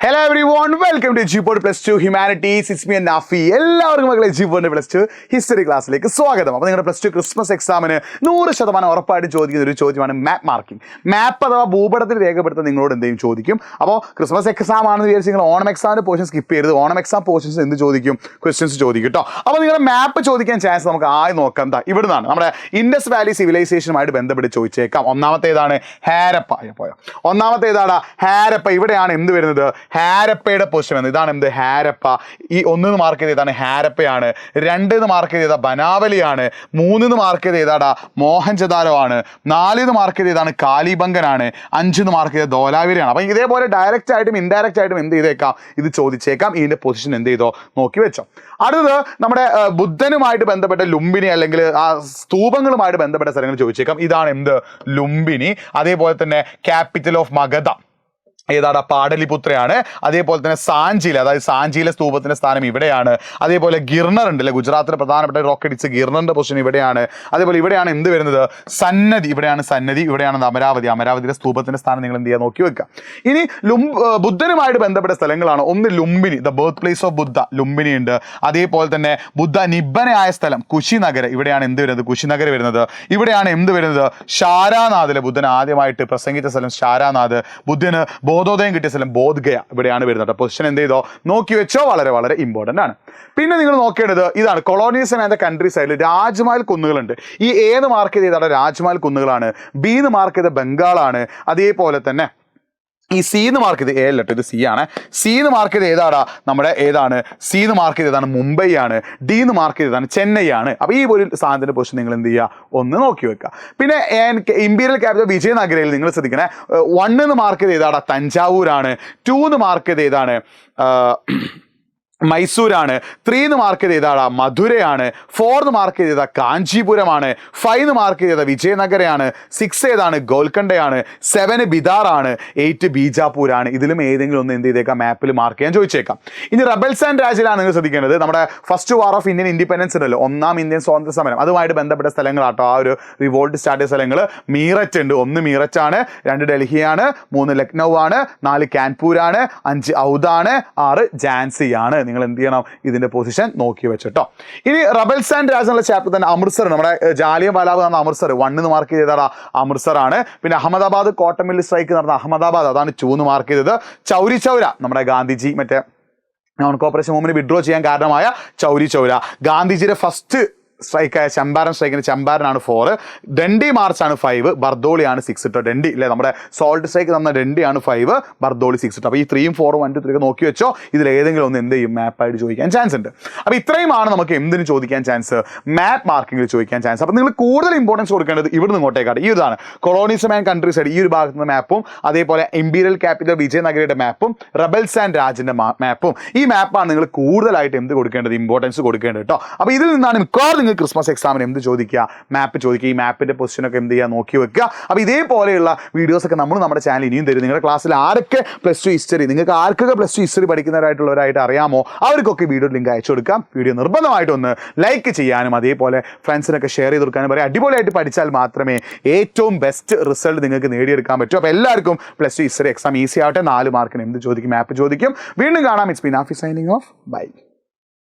Hello everyone, welcome to G-Pod Plus 2 Humanities. It's me and Nafi. എല്ലാവർക്കും മക്കളെ G-Pod Plus 2 history ക്ലാസ്സിലേക്ക് സ്വാഗതം. അപ്പോൾ നിങ്ങളുടെ പ്ലസ് ടു ക്രിസ്മസ് എക്സാമിന് 100% ഉറപ്പായിട്ട് ചോദിക്കുന്ന ഒരു ചോദ്യമാണ് മാപ്പ് മാർക്കിംഗ്. മാപ്പ് അഥവാ ഭൂപടത്തിൽ രേഖപ്പെടുത്താൻ നിങ്ങളോട് എന്തെങ്കിലും ചോദിക്കും. അപ്പോൾ ക്രിസ്മസ് എക്സാം ആണെന്ന് വിചാരിച്ച് നിങ്ങൾ ഓണം എക്സാമിൻ്റെ പോർഷൻ സ്കിപ്പ് ചെയ്യരുത്. ഓണം എക്സാം പോർഷൻസ് എന്ത് ചോദിക്കും? ക്വസ്റ്റ്യൻസ് ചോദിക്കും കേട്ടോ. അപ്പോൾ നിങ്ങളുടെ മാപ്പ് ചോദിക്കാൻ ചാൻസ് നമുക്ക് ആയി നോക്കാം. എന്താ ഇവിടുന്നാണ് നമ്മുടെ ഇൻഡസ് വാലി സിവിലൈസേഷനുമായിട്ട് ബന്ധപ്പെട്ട് ചോദിച്ചേക്കാം. ഒന്നാമത്തേതാണ് ഹാരപ്പ. ഒന്നാമത്തേതാണ് ഹാരപ്പ. ഇവിടെയാണ് എന്ത് വരുന്നത്? ഹാരപ്പയുടെ പൊസിഷൻ എന്ന്. ഇതാണ് എന്ത്? ഹാരപ്പ. ഈ 1 മാർക്ക് ചെയ്ത് ഏതാണ്? ഹാരപ്പയാണ്. 2 മാർക്ക് ചെയ്ത് ബനാവലിയാണ്. 3 മാർക്ക് ചെയ്ത് ഏതാടാ? മോഹൻജദാരോ ആണ്. 4 മാർക്ക് ചെയ്ത് ഏതാണ്? കാലിബംഗനാണ്. 5 മാർക്ക് ചെയ്ത് ധോലാവിരയാണ്. അപ്പം ഇതേപോലെ ഡയറക്റ്റ് ആയിട്ടും ഇൻഡയറക്റ്റ് ആയിട്ടും എന്ത് ചെയ്തേക്കാം? ഇത് ചോദിച്ചേക്കാം. ഇതിന്റെ പൊസിഷൻ എന്ത് ചെയ്തോ നോക്കി വെച്ചോ. അടുത്തത് നമ്മുടെ ബുദ്ധനുമായിട്ട് ബന്ധപ്പെട്ട ലുംബിനി അല്ലെങ്കിൽ ആ സ്തൂപങ്ങളുമായിട്ട് ബന്ധപ്പെട്ട സ്ഥലങ്ങൾ ചോദിച്ചേക്കാം. ഇതാണ് എന്ത്? ലുംബിനി. അതേപോലെ തന്നെ ക്യാപിറ്റൽ ഓഫ് മഗധ ഏതാടാ? പാടലിപുത്രയാണ്. അതേപോലെ തന്നെ സാഞ്ചില, അതായത് സാഞ്ചിയിലെ സ്തൂപത്തിന്റെ സ്ഥാനം ഇവിടെയാണ്. അതേപോലെ ഗിർണർ ഉണ്ട് അല്ലെ, ഗുജറാത്തിലെ പ്രധാനപ്പെട്ട റോക്കറ്റിച്ച് ഗിർണറിന്റെ പൊസിഷൻ ഇവിടെയാണ്. അതേപോലെ ഇവിടെയാണ് എന്ത് വരുന്നത്? സന്നദ്ധി. ഇവിടെയാണ് സന്നദ്ധി. ഇവിടെയാണ് അമരാവതി. അമരാവതിയുടെ സ്തൂപത്തിന്റെ സ്ഥാനം നിങ്ങൾ എന്ത് ചെയ്യാൻ നോക്കി വെക്കുക. ഇനി ബുദ്ധനുമായിട്ട് ബന്ധപ്പെട്ട സ്ഥലങ്ങളാണ്. ഒന്ന് Lumbini, the birth place of Buddha, Lumbini ഉണ്ട്. അതേപോലെ തന്നെ ബുദ്ധ നിബ്ബനായ സ്ഥലം കുശിനഗർ. ഇവിടെയാണ് എന്ത് വരുന്നത്? കുശിനഗർ വരുന്നത്. ഇവിടെയാണ് എന്ത് വരുന്നത്? ഷാരാനാഥിലെ ബുദ്ധൻ ആദ്യമായിട്ട് പ്രസംഗിച്ച സ്ഥലം ഷാരാനാഥ്. ബുദ്ധന് ബോധോദയം കിട്ടിയ സ്ഥലം ബോധ്ഗയ. ഇവിടെയാണ് വരുന്നത്. പൊസിഷൻ എന്ത് ചെയ്തോ നോക്കി വെച്ചോ. വളരെ വളരെ ഇമ്പോർട്ടൻ്റ് ആണ്. പിന്നെ നിങ്ങൾ നോക്കേണ്ടത് ഇതാണ്. കൊളോണിയലിസം ആൻഡ് കൺട്രി സൈഡിൽ രാജ്മഹൽ കുന്നുകളുണ്ട്. ഈ ഏത് മാർക്ക് ചെയ്താണ്? രാജ്മഹൽ കുന്നുകളാണ്. ബിന്ന് മാർക്ക് ചെയ്ത ബംഗാളാണ്. അതേപോലെ തന്നെ ഈ സീന്ന് മാർക്ക് ചെയ്ത് അല്ലട്ടോ, ഇത് സി ആണ്. സീന്ന് മാർക്ക് ചെയ്ത് ഏതാടാ? നമ്മുടെ ഏതാണ്? സീന്ന് മാർക്ക് ചെയ്ത് ഏതാണ്? മുംബൈ ആണ്. ഡീന്ന് മാർക്ക് ചെയ്തതാണ് ചെന്നൈ ആണ്. അപ്പോൾ ഈ ഒരു സാധനത്തിന്റെ പൊസിഷൻ നിങ്ങൾ എന്ത് ചെയ്യുക? ഒന്ന് നോക്കി വെക്കുക. പിന്നെ ഇമ്പീരിയൽ ക്യാപിറ്റൽ വിജയനഗരയിൽ നിങ്ങൾ ശ്രദ്ധിക്കണേ. 1 മാർക്ക് ചെയ്ത് ഏതാടാ? തഞ്ചാവൂരാണ്. 2 മാർക്ക് ചെയ്ത് ഏതാണ്? മൈസൂരാണ്. 3 മാർക്ക് ചെയ്താടാ? മധുരയാണ്. 4 മാർക്ക് ചെയ്താ? കാഞ്ചീപുരമാണ്. 5 മാർക്ക് ചെയ്താ? വിജയനഗരയാണ്. 6 ഏതാണ്? ഗോൽക്കണ്ടയാണ്. 7 ബിദാറാണ്. 8 ബീജാപൂരാണ്. ഇതിലും ഏതെങ്കിലും ഒന്ന് എന്ത് ചെയ്തേക്കാം? മാപ്പിൽ മാർക്ക് ചെയ്യാൻ ചോദിച്ചേക്കാം. ഇനി റബൽസ് ആൻഡ് രാജിലാണ് നിങ്ങൾ ശ്രദ്ധിക്കേണ്ടത്. നമ്മുടെ first war of Indian independence ഉണ്ടല്ലോ, 1ാം ഇന്ത്യൻ സ്വാതന്ത്ര്യ സമരം, അതുമായിട്ട് ബന്ധപ്പെട്ട സ്ഥലങ്ങളാട്ടോ. ആ ഒരു റിവോൾട്ട് സ്റ്റാർട്ട് ചെയ്ത സ്ഥലങ്ങൾ മീററ്റ് ഉണ്ട്. 1 മീററ്റാണ്. 2 ഡൽഹിയാണ്. 3 ലക്നൗ ആണ്. 4 കാൻപൂരാണ്. 5 ഔദാണ്. 6 ഝാൻസിയാണ്. നിങ്ങൾ എന്ത് ചെയ്യണം? ഇതിന്റെ പൊസിഷൻ നോക്കി വെച്ചിട്ടോ. ഇനി റബൽസ് ആൻഡ് രാജ് എന്നുള്ള ചാപ്റ്റർ തന്നെ അമൃത്സർ, നമ്മുടെ ജാലിയൻ വാലാബാഗ് നടന്ന അമൃത്സർ 1 മാർക്ക് ചെയ്തതാ? അമൃത്സർ ആണ്. പിന്നെ അഹമ്മദാബാദ് കോട്ടൺ മിൽ സ്ട്രൈക്ക് നടന്ന അഹമ്മദാബാദ്, അതാണ് 2 മാർക്ക് ചെയ്തത്. ചൗരി ചൗര, നമ്മുടെ ഗാന്ധിജി മറ്റേ നോൺ കോപ്പറേഷൻ മൂവ്മെന്റ് വിഡ്രോ ചെയ്യാൻ കാരണമായ ചൗരി ചൗര. ഗാന്ധിജിയുടെ ഫസ്റ്റ് സ്ട്രൈക്കായ ചമ്പാരൻ സ്ട്രൈക്കിന് ചമ്പാരനാണ് 4. ഡൻഡി മാർച്ചാണ് 5. ബർദോളിയാണ് 6 ഇട്ടോ. ഡൻഡി ഇല്ലേ, നമ്മുടെ സോൾട്ട് സ്ട്രൈക്ക് തന്ന ഡൻഡിയാണ് 5. ബർദോളി 6 ഇട്ടോ. അപ്പോൾ ഈ 3ഉം 4ഉം 1, 2, 3 നോക്കി വെച്ചോ. ഇതിൽ ഏതെങ്കിലും ഒന്ന് എന്ത് ചെയ്യും? മാപ്പായിട്ട് ചോദിക്കാൻ ചാൻസ് ഉണ്ട്. അപ്പോൾ ഇത്രയുമാണ് നമുക്ക് എന്തിന് ചോദിക്കാൻ ചാൻസ്? മാപ്പ് മാർക്കിങ്ങിൽ ചോദിക്കാൻ ചാൻസ്. അപ്പോൾ നിങ്ങൾ കൂടുതൽ ഇമ്പോർട്ടൻസ് കൊടുക്കേണ്ടത് ഇവിടുന്ന് ഇങ്ങോട്ടേക്കാണ്. ഈ ഇതാണ് കൊളോണിസം ആൻഡ് കൺട്രി സൈഡ്, ഈ ഒരു ഭാഗത്ത് നിന്ന് മാപ്പും, അതേപോലെ ഇമ്പീരിയൽ ക്യാപിറ്റൽ വിജയനഗരയുടെ മാപ്പും, റബൽസ് ആൻഡ് രാജിന്റെ മാപ്പും. ഈ മാപ്പാണ് നിങ്ങൾ കൂടുതലായിട്ട് എന്ത് കൊടുക്കേണ്ടത്? ഇമ്പോർട്ടൻസ് കൊടുക്കേണ്ടത് കേട്ടോ. അപ്പോൾ ഇതിൽ നിന്നാണ് മിക്കവാറും ക്രിസ്മസ് എക്സാമിന് എന്ത് ചോദിക്കുക? മാപ്പ് ചോദിക്കുക. ഈ മാപ്പിന്റെ പൊസിഷനൊക്കെ എന്ത് ചെയ്യുക? നോക്കി വെക്കുക. അപ്പോൾ ഇതേപോലെയുള്ള വീഡിയോസൊക്കെ നമ്മൾ നമ്മുടെ ചാനൽ ഇനിയും തരും. നിങ്ങളുടെ ക്ലാസ്സിൽ ആരൊക്കെ പ്ലസ് 2 ഹിസ്റ്ററി, നിങ്ങൾക്ക് ആർക്കൊക്കെ പ്ലസ് 2 ഹിസ്റ്ററി പഠിക്കുന്നവരായിട്ടുള്ളവരായിട്ട് അറിയാമോ, അവർക്കൊക്കെ വീഡിയോ ലിങ്ക് അയച്ചു കൊടുക്കാം. വീഡിയോ നിർബന്ധമായിട്ടൊന്ന് ലൈക്ക് ചെയ്യാനും അതേപോലെ ഫ്രണ്ട്സിനൊക്കെ ഷെയർ ചെയ്ത് കൊടുക്കാനും പറയാം. അടിപൊളിയായിട്ട് പഠിച്ചാൽ മാത്രമേ ഏറ്റവും ബെസ്റ്റ് റിസൾട്ട് നിങ്ങൾക്ക് നേടിയെടുക്കാൻ പറ്റൂ. അപ്പോൾ എല്ലാവർക്കും പ്ലസ് 2 ഹിസ്റ്ററി എക്സാം ഈസി ആവട്ടെ. 4 മാർക്കിന് എന്ത് ചോദിക്കും? മാപ്പ് ചോദിക്കും. വീണ്ടും കാണാം. It's me Nafi signing off. By.